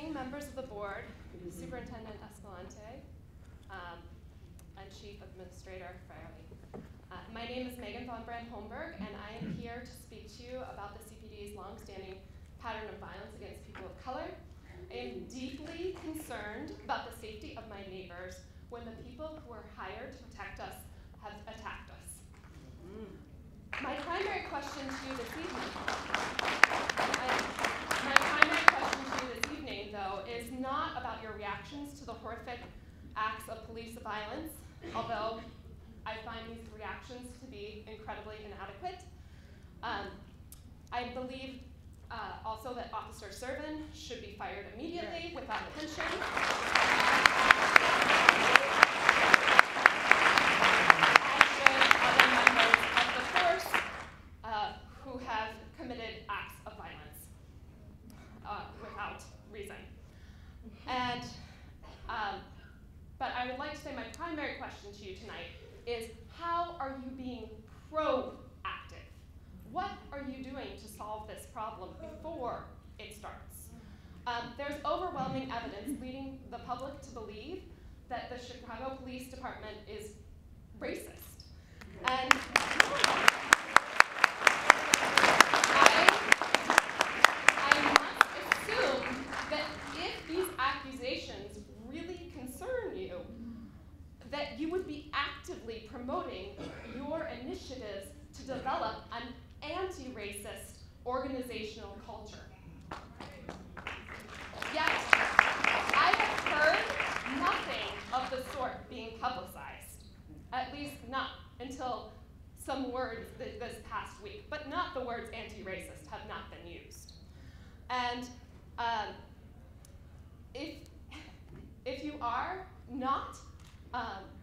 evening, members of the board, Superintendent Escalante, and Chief Administrator Farley. My name is Megan von Brand-Holmberg, and I am here to speak to you about the CPD's longstanding pattern of violence against people of color. I am deeply concerned about the safety of my neighbors when the people who are hired to protect us have attacked us. My primary question to you this evening, though, is not about your reactions to the horrific acts of police violence, although I find these reactions to be incredibly inadequate. I believe also that Officer Servin should be fired immediately without pension. As should other members of the force who have committed acts of violence without reason. And, but I would like to say my primary question to you tonight is, how are you being proactive? What are you doing to solve this problem before it starts? There's overwhelming evidence leading the public to believe that the Chicago Police Department is racist. And I must assume that if these accusations really concern you, that you would be actively promoting your initiatives to develop an anti-racist organizational culture. Yet, I have heard nothing of the sort being publicized, at least not until some words this past week, but not the words anti-racist have not been used. And if you are not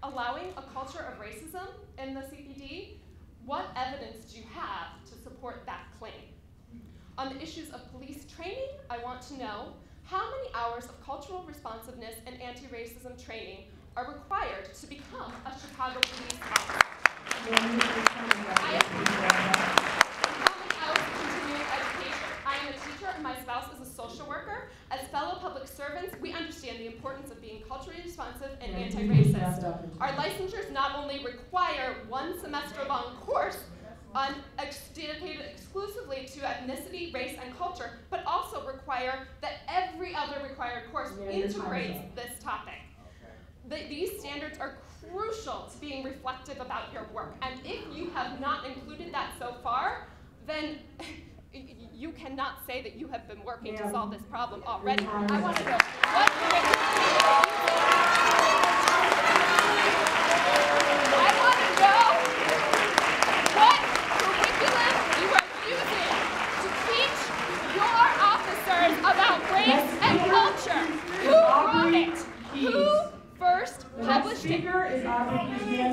allowing a culture of racism in the CPD, what evidence do you have to support that claim? On the issues of police training, I want to know how many hours of cultural responsiveness and anti-racism training are required to become a Chicago police officer? How many hours of continuing education? I am a teacher and my spouse is a social worker. As fellow public servants, we understand the importance of being culturally responsive and anti-racist. Our licensures not only require one semester-long course dedicated exclusively to ethnicity, race, and culture, but also require that every other required course integrates this topic. These standards are crucial to being reflective about your work, and if you have not included that so far, then you cannot say that you have been working to solve this problem already. I want to know what curriculum you are using to teach your officers about race and culture. Who wrote it? Who first published it? The next speaker is Aubrey Keys Jr.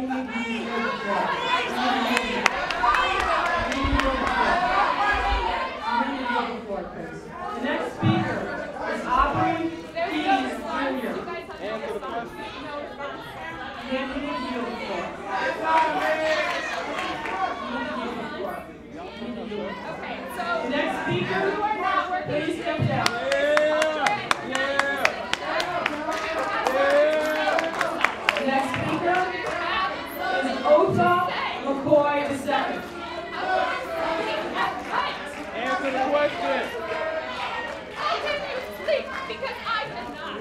Okay, so the next speaker, you are not working. please step down. The next speaker is Otha McCoy II. Answer the question. How can you sleep? Because I did not.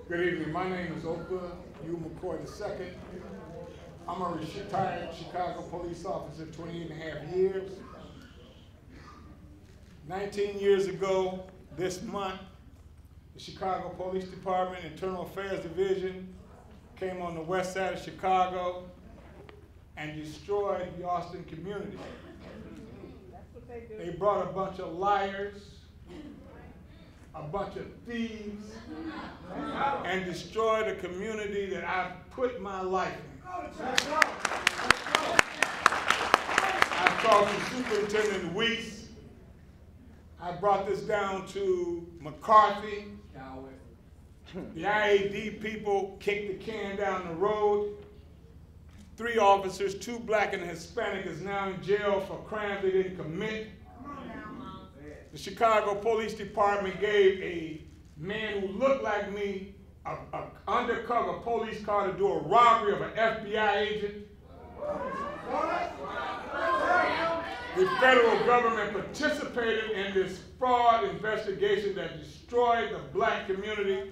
Good evening. My name is Oprah McCoy II. I'm a retired Chicago police officer, 20.5 years. 19 years ago, this month, the Chicago Police Department Internal Affairs Division came on the west side of Chicago and destroyed the Austin community. They brought a bunch of liars, a bunch of thieves, and and destroy the community that I've put my life in. I talked to Superintendent Weeks. I brought this down to McCarthy. The IAD people kicked the can down the road. 3 officers, 2 black and a Hispanic, is now in jail for crimes they didn't commit. The Chicago Police Department gave a man who looked like me an undercover police car to do a robbery of an FBI agent. The federal government participated in this fraud investigation that destroyed the black community.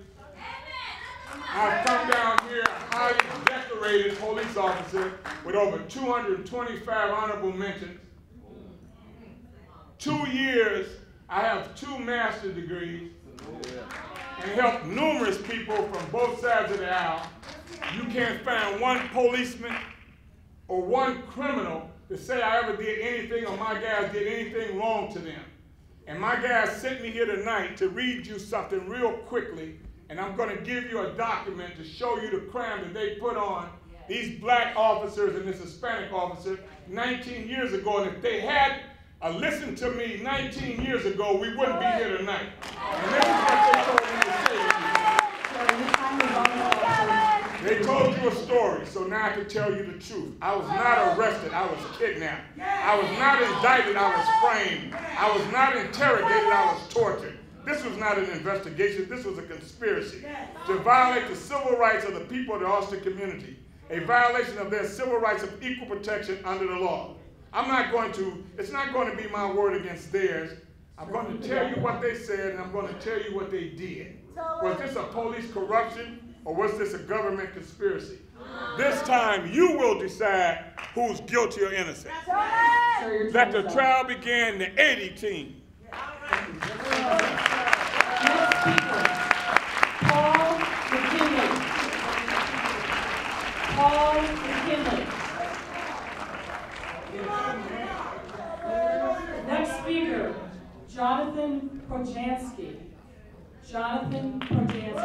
I've come down here a highly decorated police officer with over 225 honorable mentions. 2 years, I have 2 master's degrees and helped numerous people from both sides of the aisle. You can't find one policeman or one criminal to say I ever did anything or my guys did anything wrong to them. And my guys sent me here tonight to read you something real quickly, and I'm going to give you a document to show you the crime that they put on these black officers and this Hispanic officer 19 years ago. And if they had listened to me 19 years ago, we wouldn't be here tonight. And this is what they told me to say to you. They told you a story, so now I can tell you the truth. I was not arrested, I was kidnapped. I was not indicted, I was framed. I was not interrogated, I was tortured. This was not an investigation, this was a conspiracy to violate the civil rights of the people of the Austin community, a violation of their civil rights of equal protection under the law. It's not going to be my word against theirs. I'm going to tell you what they said, and I'm going to tell you what they did. Was this a police corruption, or was this a government conspiracy? This time, you will decide who's guilty or innocent. Let the trial begin, the 80 team. Paul McKinley. Next speaker, Jonathan Projansky. Jonathan Projansky.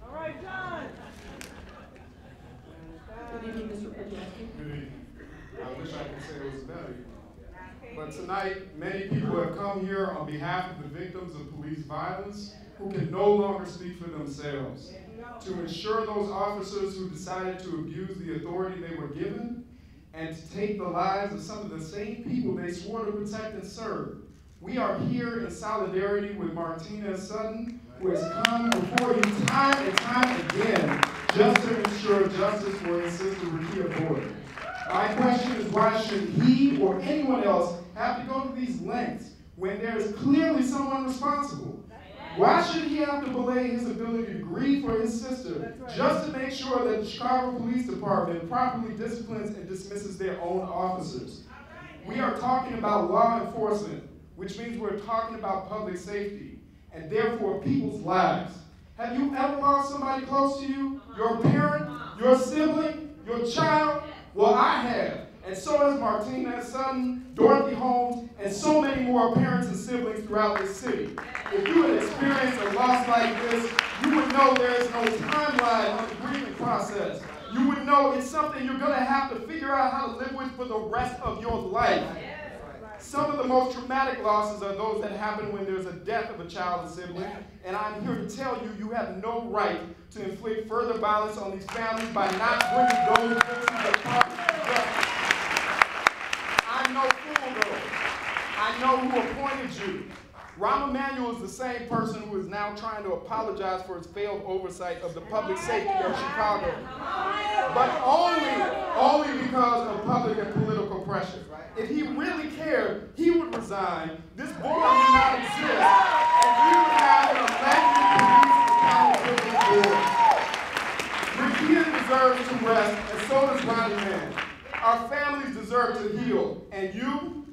All right, John. Good evening, Mr. Projansky. Good evening. I wish I could say it was better. But tonight, many people have come here on behalf of the victims of police violence who can no longer speak for themselves, to ensure those officers who decided to abuse the authority they were given, and to take the lives of some of the same people they swore to protect and serve. We are here in solidarity with Martina Sutton, who has come before you time and time again just to ensure justice for his sister Rekia Boyd. My question is, why should he or anyone else have to go to these lengths when there is clearly someone responsible? Why should he have to belay his ability to grieve for his sister just to make sure that the Chicago Police Department properly disciplines and dismisses their own officers? We are talking about law enforcement, which means we're talking about public safety, and therefore people's lives. Have you ever lost somebody close to you? Your parent, your sibling, your child? Well, I have, and so has Martina Sutton, Dorothy Holmes, and so many more parents and siblings throughout this city. If you had experienced a loss like this, you would know there is no timeline on the grieving process. You would know it's something you're going to have to figure out how to live with for the rest of your life. Some of the most traumatic losses are those that happen when there's a death of a child or sibling, and I'm here to tell you, you have no right to inflict further violence on these families by not bringing those victims to proper justice. I'm no fool, though. I know who appointed you. Rahm Emanuel is the same person who is now trying to apologize for his failed oversight of the public safety of Chicago, but only because of public and political pressure. If he really cared, he would resign, this board would not exist, and we would have an elected police accountability board. Rekia deserves to rest, and so does Ronnie Man. Our families deserve to heal, and you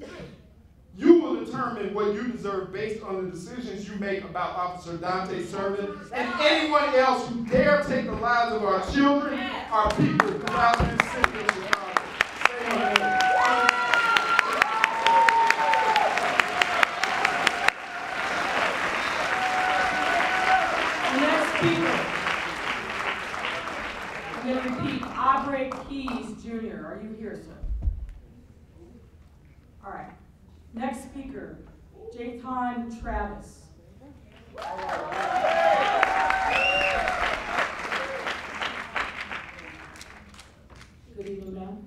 will determine what you deserve based on the decisions you make about Officer Dante Servin and anyone else who dare take the lives of our children, our people throughout this city of Chicago. Stay on Jr., are you here, sir? All right. Next speaker, Jathan Travis. Good evening, ma'am.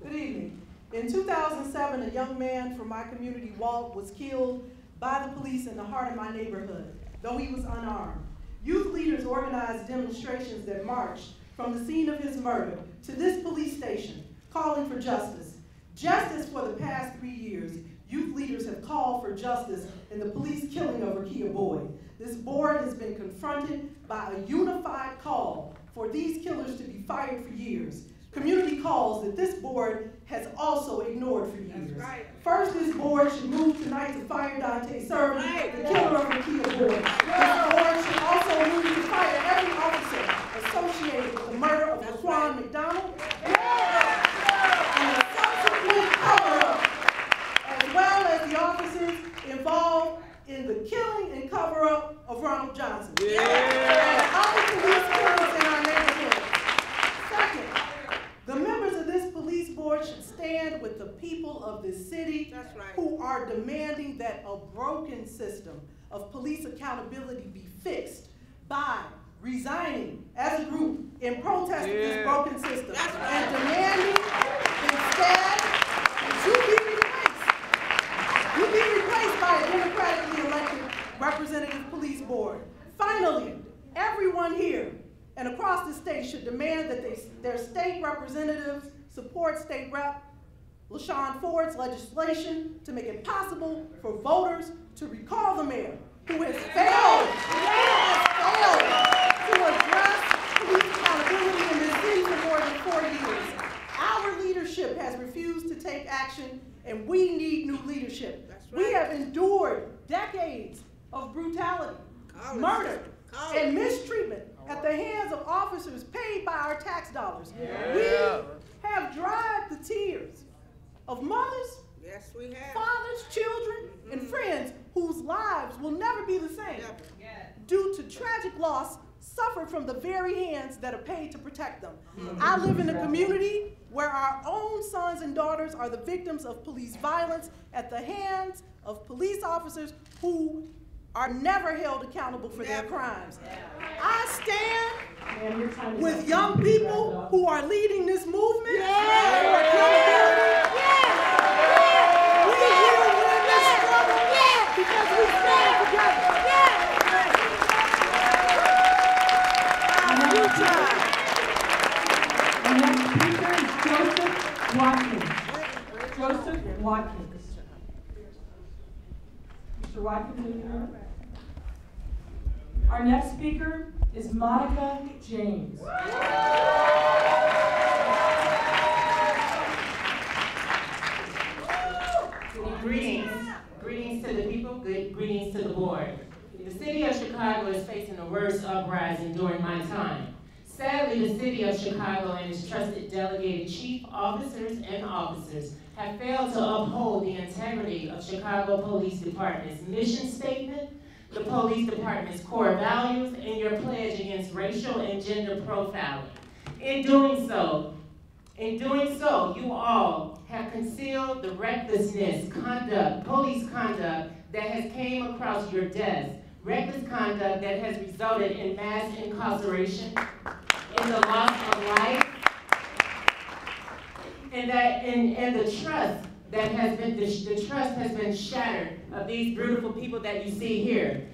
Good evening. In 2007, a young man from my community, Walt, was killed by the police in the heart of my neighborhood, though he was unarmed. Youth leaders organized demonstrations that marched from the scene of his murder to this police station, calling for justice. Justice for the past 3 years, youth leaders have called for justice in the police killing of Rekia Boyd. This board has been confronted by a unified call for these killers to be fired for years. Community calls that this board has also ignored for years. Right. First, this board should move tonight to fire Dante Servin, the killer of Rekia Boyd. This board should also move to fire every officer associated with the murder of Laquan McDonald and the subsequent cover-up, as well as the officers involved in the killing and cover-up of Ronald Johnson. And other police killers in our neighborhood. Second, the members of this police board should stand with the people of this city who are demanding that a broken system of police accountability be fixed by resigning as a group in protest of this broken system and demanding instead that you be replaced by a democratically elected representative police board. Finally, everyone here and across the state should demand that their state representatives support State Rep. LaShawn Ford's legislation to make it possible for voters to recall the mayor who has failed to address police accountability in this city for more than 4 years. Our leadership has refused to take action, and we need new leadership. We have endured decades of brutality, murder, and mistreatment at the hands of officers paid by our tax dollars. We have dried the tears of mothers, fathers, children, and friends whose lives will never be the same due to tragic loss suffered from the very hands that are paid to protect them. I live in a community where our own sons and daughters are the victims of police violence at the hands of police officers who are never held accountable for their crimes. I stand with young people who are leading this movement. We will win this struggle because we stand together. The next speaker is Joseph Watkins. Joseph Watkins. Mr. Watkins, in here. Our next speaker is Monica James. Greetings to the people, greetings to the board. The city of Chicago is facing the worst uprising during my time. Sadly, the city of Chicago and its trusted delegated chief officers and officers have failed to uphold the integrity of Chicago Police Department's mission statement, the police department's core values, and your pledge against racial and gender profiling. In doing so, you all have concealed the recklessness police conduct that has came across your desk, reckless conduct that has resulted in mass incarceration, in the loss of life, and the trust that has been the trust has been shattered of these beautiful people that you see here.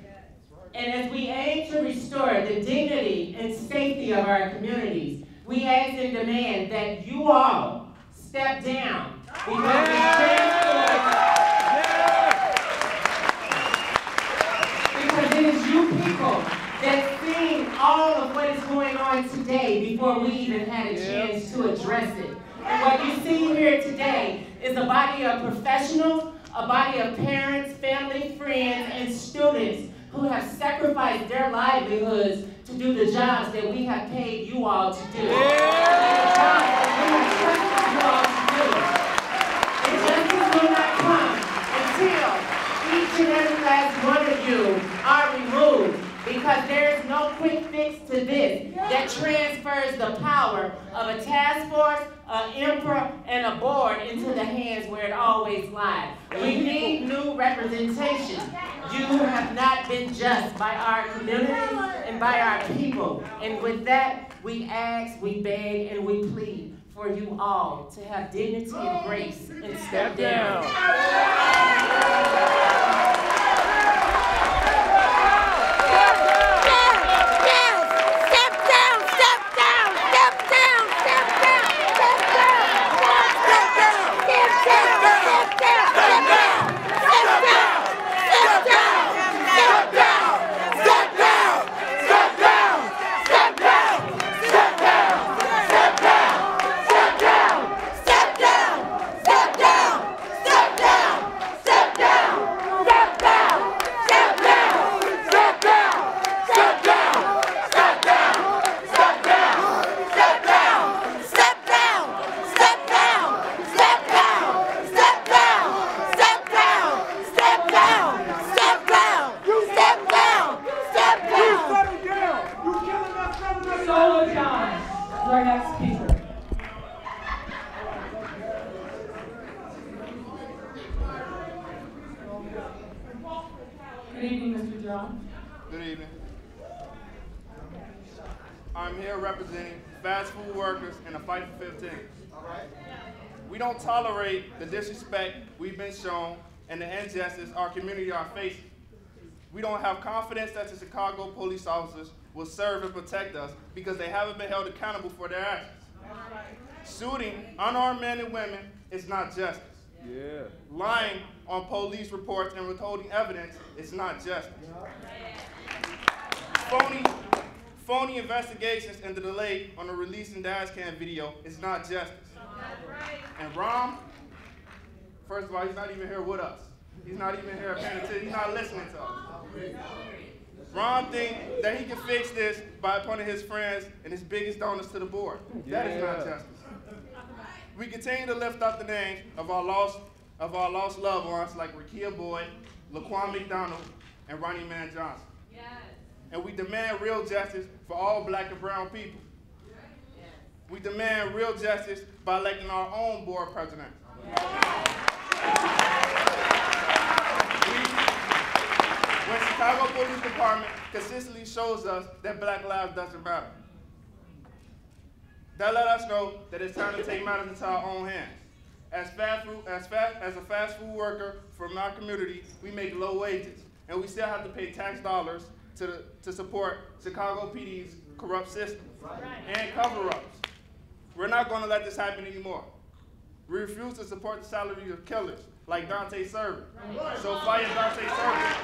And as we aim to restore the dignity and safety of our communities, we ask and demand that you all step down because it is you people that seen all of what is going on today before we even had a chance to address it. And what you see here today is a body of professionals, a body of parents, family, friends, and students who have sacrificed their livelihoods to do the jobs that we have paid you all to do. The jobs that we have trusted you all to do. And justice will not come until each and every last one of you are removed. because there is no quick fix to this that transfers the power of a task force, an emperor, and a board into the hands where it always lies. We need new representation. You have not been just by our communities and by our people. And with that, we ask, we beg, and we plead for you all to have dignity and grace and step down. Good evening, Mr. John. Good evening. I'm here representing fast food workers in the fight for 15. All right. We don't tolerate the disrespect we've been shown and the injustice our community are facing. We don't have confidence that the Chicago police officers will serve and protect us because they haven't been held accountable for their actions. Shooting unarmed men and women is not justice. Yeah. Lying on police reports and withholding evidence is not justice. Phony investigations and the delay on the release and dash cam video is not justice. And Rom, first of all, he's not even here with us. He's not even here paying attention. He's not listening to us. Ron thinks that he can fix this by appointing his friends and his biggest donors to the board. That is not justice. We continue to lift up the names of our lost loved ones like Rekia Boyd, Laquan McDonald, and Ronnie Man Johnson. Yes. And we demand real justice for all black and brown people. Yes. We demand real justice by electing our own board president. Yes. When Chicago Police Department consistently shows us that black lives doesn't matter. That let us know that it's time to take matters into our own hands. As a fast food worker from our community, we make low wages, and we still have to pay tax dollars to support Chicago PD's corrupt system and cover-ups. We're not going to let this happen anymore. We refuse to support the salaries of killers like Dante Servin. So fire Dante Servin.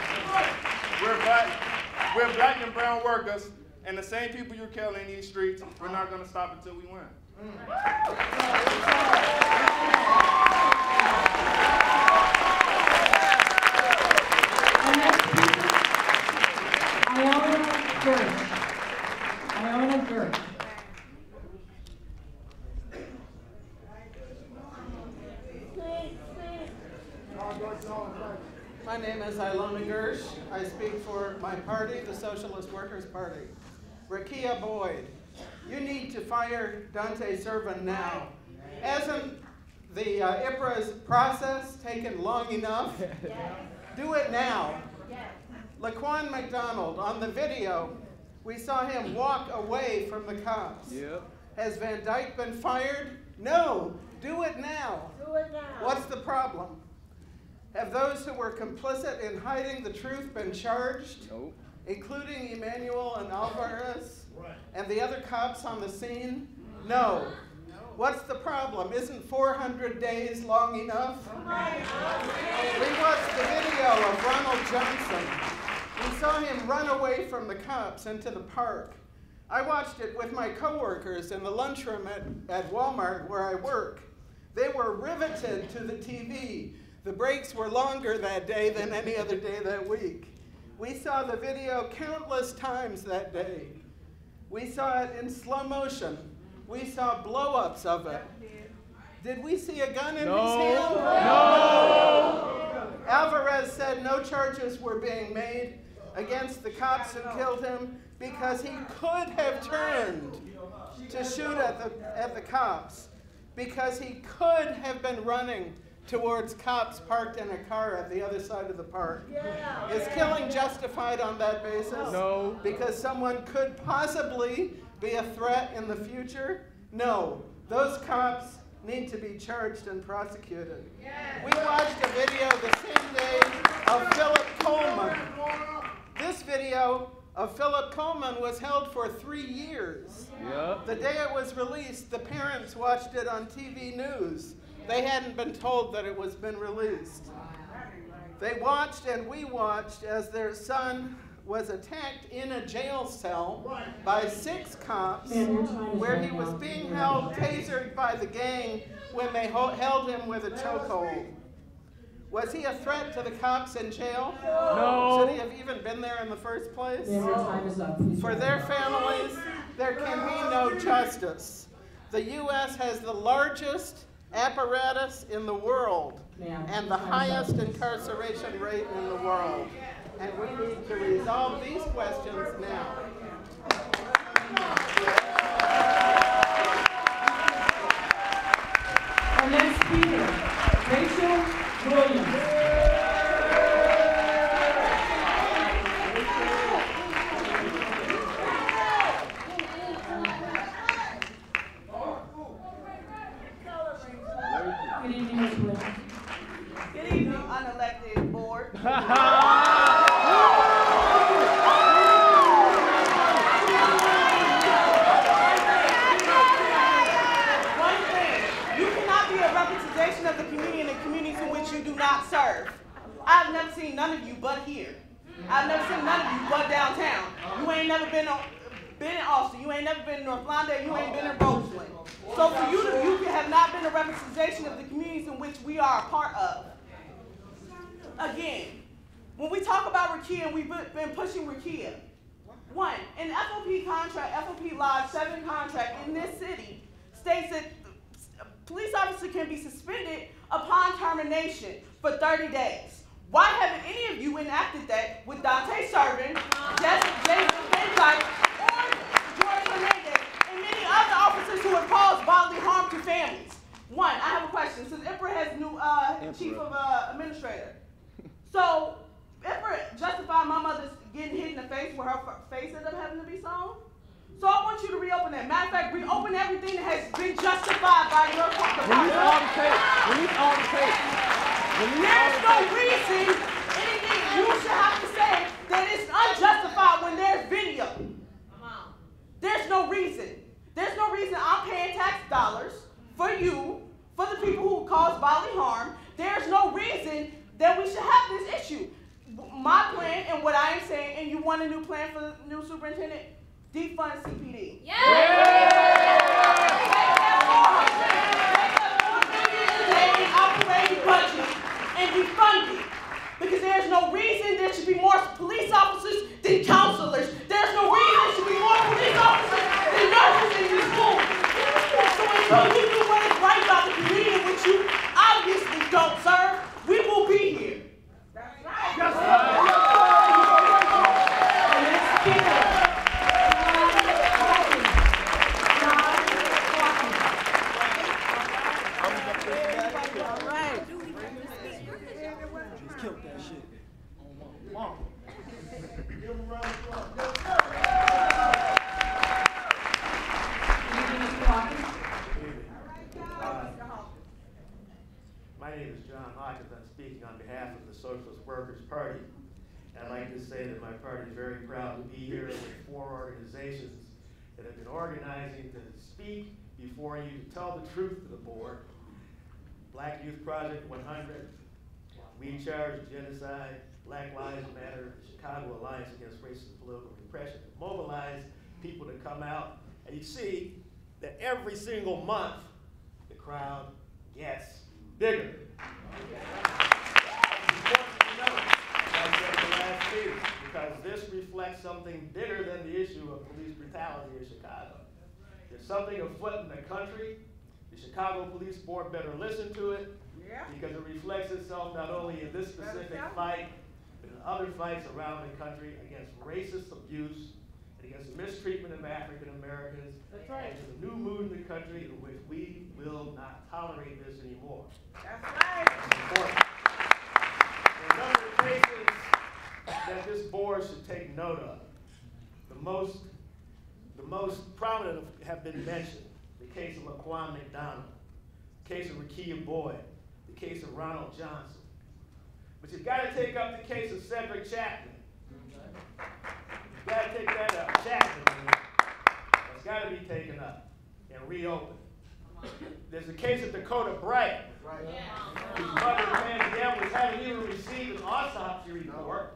We're black and brown workers, and the same people you're killing in these streets, we're not going to stop until we win. Iona Gersh. My name is Ilona Gersh. I speak for my party, the Socialist Workers' Party. Rekia Boyd, you need to fire Dante Servin now. Hasn't the IPRA's process taken long enough? Do it now. Laquan McDonald, on the video, we saw him walk away from the cops. Has Van Dyke been fired? No. Do it now. Do it now. What's the problem? Have those who were complicit in hiding the truth been charged? Nope. Including Emmanuel and Alvarez and the other cops on the scene? No. What's the problem? Isn't 400 days long enough? We watched the video of Ronald Johnson. We saw him run away from the cops into the park. I watched it with my coworkers in the lunchroom at Walmart where I work. They were riveted to the TV. The breaks were longer that day than any other day that week. We saw the video countless times that day. We saw it in slow motion. We saw blow-ups of it. Did we see a gun in his hand? No. Alvarez said no charges were being made. against the cops who killed him because he could have turned to shoot at the cops, because he could have been running towards cops parked in a car at the other side of the park. Is killing justified on that basis? No. Because someone could possibly be a threat in the future? No. Those cops need to be charged and prosecuted. We watched a video the same day of Philip Coleman. This video of Philip Coleman was held for 3 years. Yep. The day it was released, the parents watched it on TV news. They hadn't been told that it was been released. They watched and we watched as their son was attacked in a jail cell by 6 cops where he was being held, tasered by the gang when they held him with a chokehold. Was he a threat to the cops in jail? No. Should he have even been there in the first place? For their families, there can be no justice. The U.S. has the largest apparatus in the world and the highest incarceration rate in the world. And we need to resolve these questions now. Our next speaker, Rachel Williams. Good evening, Ms. Williams. Good evening, unelected board. Of the community and the communities in which you do not serve. I've never seen none of you but here. I've never seen none of you but downtown. You ain't never been in Austin. You ain't never been in North London. You ain't been in Roseland. So for you have not been a representation of the communities in which we are a part of. Again, when we talk about Rekia, and we've been pushing Rekia. One, in FOP contract, FOP Lodge 7 contract in this city states that police officer can be suspended upon termination for 30 days. Why haven't any of you enacted that with Dante Servin, Jason Van Dyke, or George Hernandez, and many other officers who have caused bodily harm to families? One, I have a question. Since IPRA has a new chief of administrator. So, IPRA justified my mother getting hit in the face where her face ended up having to be sewn? So I want you to reopen that. Matter of fact, reopen everything that has been justified by your department. Release all the tape. Release all the tape. There's no reason anything you should have to say that it's unjustified when there's video. There's no reason. There's no reason I'm paying tax dollars for you, for the people who cause bodily harm. There's no reason that we should have this issue. My plan and what I am saying, and you want a new plan for the new superintendent? Defund CPD. Yeah. Operating budget and defund it. Because there's no reason there should be more police officers than counselors. There's no reason there should be more police officers than nurses in this school. So until you do what is right by the community in which you obviously don't serve, we will be here. That's right. That's right. On behalf of the Socialist Workers Party, I'd like to say that my party is very proud to be here with 4 organizations that have been organizing to speak before you, to tell the truth to the board. Black Youth Project 100, We Charge Genocide, Black Lives Matter, the Chicago Alliance Against Racist and Political Repression, to mobilize people to come out. And you see that every single month, the crowd gets bigger. Because this reflects something bigger than the issue of police brutality in Chicago. There's something afoot in the country. The Chicago Police Board better listen to it, because it reflects itself not only in this specific fight, but in other fights around the country against racist abuse and against mistreatment of African Americans. That's right. And there's a new mood in the country in which we will not tolerate this anymore. That's right. That's important. There are a number of cases that this board should take note of. The most prominent have been mentioned. The case of Laquan McDonald, the case of Rekia Boyd, the case of Ronald Johnson. But you've got to take up the case of Cedric Chapman. You've got to take that up. Chapman, that's got to be taken up and reopened. There's the case of Dakota Bright, whose mother, Pam, hadn't even received an autopsy report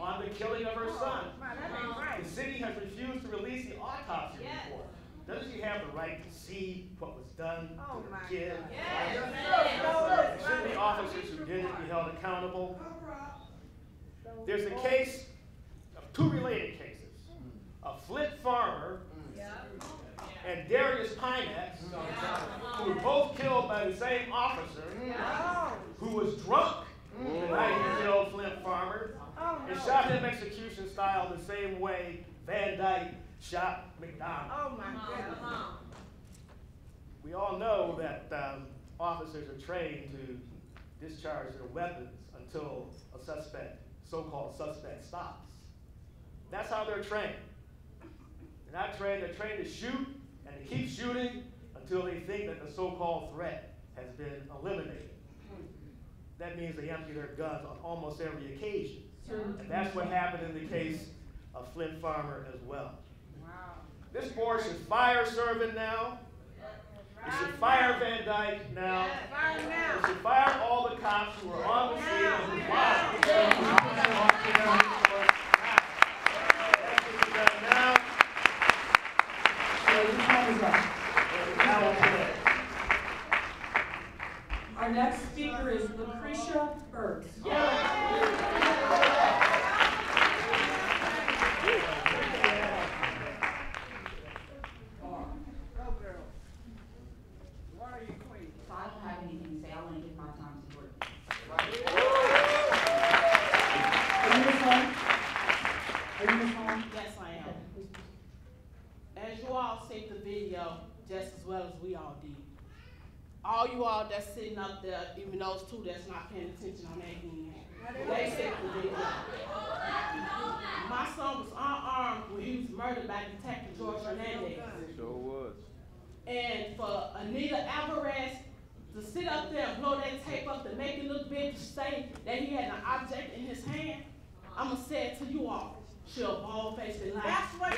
on the killing of her son. The city has refused to release the autopsy report. Doesn't she have the right to see what was done to her kid? Shouldn't the officers who did it be held accountable? There's a case of two related cases. A Flint farmer and Darius Pinex, who were both killed by the same officer, who was drunk the night he killed Flint farmer, and shot him execution style the same way Van Dyke shot McDonald. Oh my God. We all know that officers are trained to discharge their weapons until a suspect, so-called suspect, stops. That's how they're trained. They're not trained, they're trained to shoot and to keep shooting until they think that the so-called threat has been eliminated. That means they empty their guns on almost every occasion. And that's what happened in the case of Flint Farmer as well. This board should fire Servin now. It should fire Van Dyke now. It should fire all the cops who are on the scene and who watch Our next speaker is Lucretia Burks. Just as well as we all did. All you all that's sitting up there, even those two that's not paying attention on that end, they set the video. My son was unarmed when he was murdered by Detective George Hernandez. Sure was. And for Anita Alvarez to sit up there and blow that tape up to make it look big, to say that he had an object in his hand, I'm going to say it to you all. She'll bald-faced and lie. That's what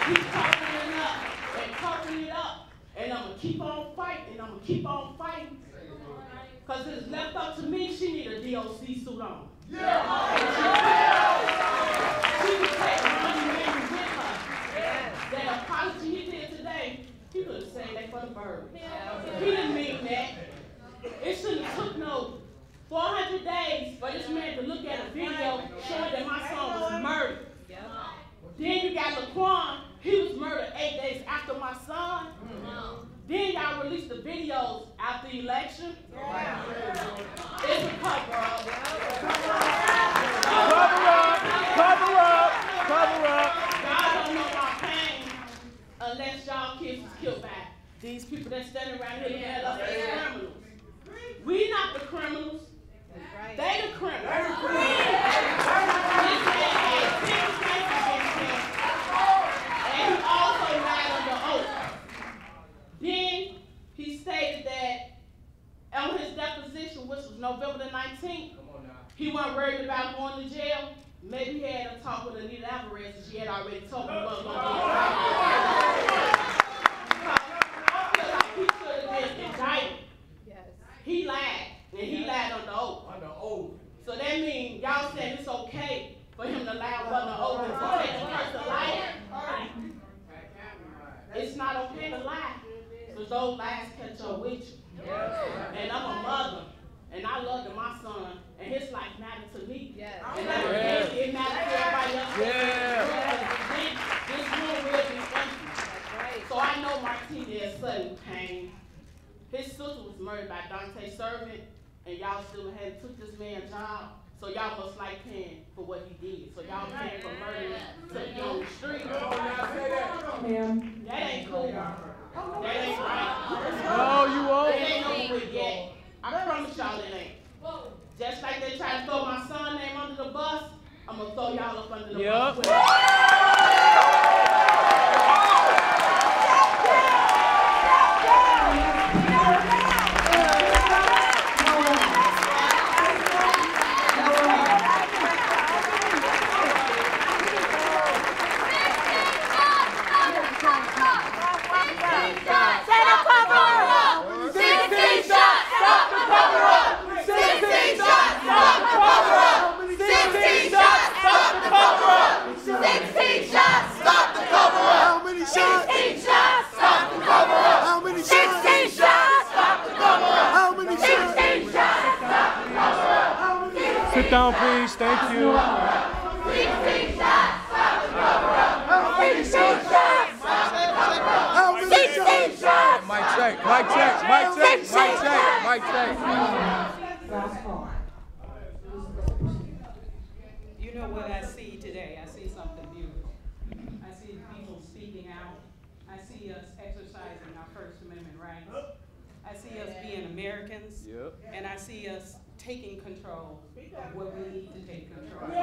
keep covering it up and covering it up, and I'm gonna keep on fighting, I'm gonna keep on fighting. Cause if it's left up to me, she need a DOC suit on. Yeah. She can take money maybe with her. That apology he did today, he could have said that for the bird. He didn't mean that. It shouldn't have took no 400 days for this man to look at a video showing that my son was murdered. Then you got Laquan, he was murdered 8 days after my son. Then y'all released the videos after the election. It's a cover-up. Cover up. Y'all don't know my pain unless y'all kids was killed by these people that standing around here looking at us as criminals. We not the criminals. They the criminals. And he also lied under oath. Then he stated that on his deposition, which was November the 19th, he wasn't worried about going to jail. Maybe he had a talk with Anita Alvarez and she had already told him he wasn't going to go. I feel like he should have been indicted. He lied, and he lied under oath. So that means y'all saying it's okay for him to lie under oath and to take a person's life. It's not okay to lie, because those lies catch up with you. And I'm a mother, and I love my son, and his life matters to me. And it matters to everybody else. This room will be empty. So I know Martina is sudden pain. His sister was murdered by Dante Servin, and y'all still had took this man's job. So y'all must like paying for what he did. So y'all paying for murdering to be on the street. Ma'am. That ain't cool. That ain't right. No, you won't. It ain't over with yet. I promise y'all it ain't. Just like they tried to throw my son's name under the bus, I'm gonna throw y'all up under the bus. With Sit down, please. Thank you. 16 shots! Stop the cover-up! 16 shots! Stop the cover-up! 16 shots! Mic check. Mic check. Mic check. Mic check. Mic check. You know what I see today? I see something beautiful. I see people speaking out. I see us exercising our First Amendment rights. I see us being Americans. Yep. And I see us taking control of what we need to take control of.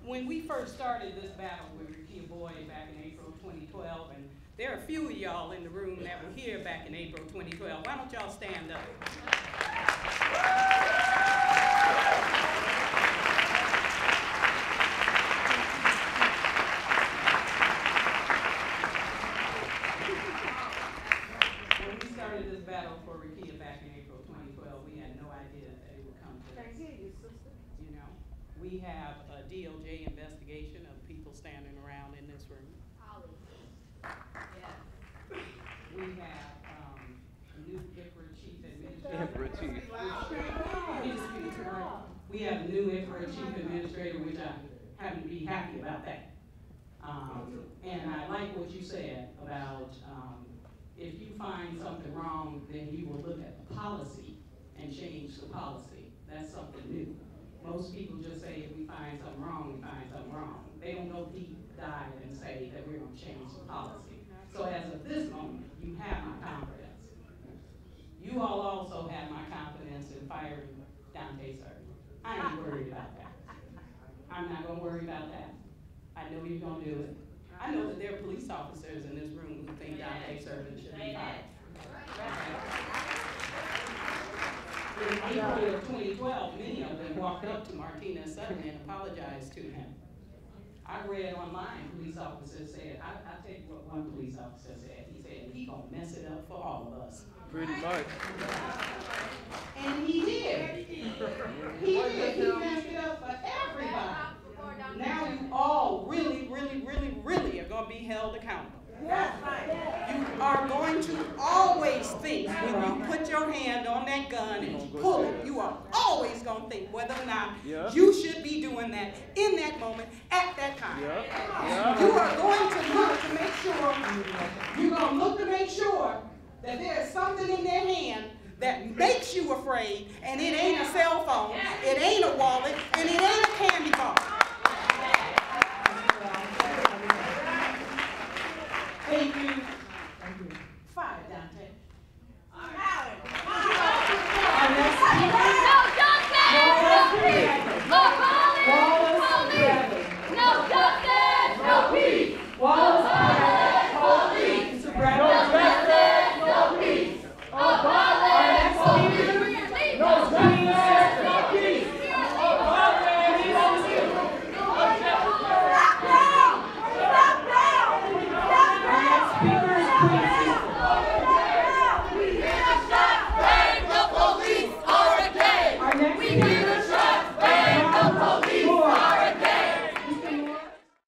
When we first started this battle with Rekia Boyd back in April 2012, and there are a few of y'all in the room that were here back in April 2012, why don't y'all stand up? When we started this battle for Rekia back in April 2012, we had no idea that it would come to this. You know, we have a DOJ investigation of people standing around in this room. We have new ICRA chief administrator. We have a new ICRA chief administrator, which I happen to be happy about that. And I like what you said about if you find something wrong, then you will look at the policy and change the policy. That's something new. Most people just say if we find something wrong, we find something wrong. They don't go deep dive and say that we're going to change the policy. So as of this moment, you have my confidence. You all also have my confidence in firing Dante Servin. I ain't worried about that. I'm not going to worry about that. I know you're going to do it. I know that there are police officers in this room who think Dante Servin should be fired. In April of 2012, many of them walked up to Martinez Sutton and apologized to him. I read online, police officers said, I'll tell you what one police officer said. He said, he gonna mess it up for all of us. Pretty much. And he did. He did. He messed it up for everybody. Now you all really, really, really, really are going to be held accountable. You are going to always think when you put your hand on that gun and you pull it, you are always going to think whether or not you should be doing that in that moment at that time. You are going to look to make sure, you're going to look to make sure that there is something in their hand that makes you afraid, and it ain't a cell phone, it ain't a wallet, and it ain't a candy bar.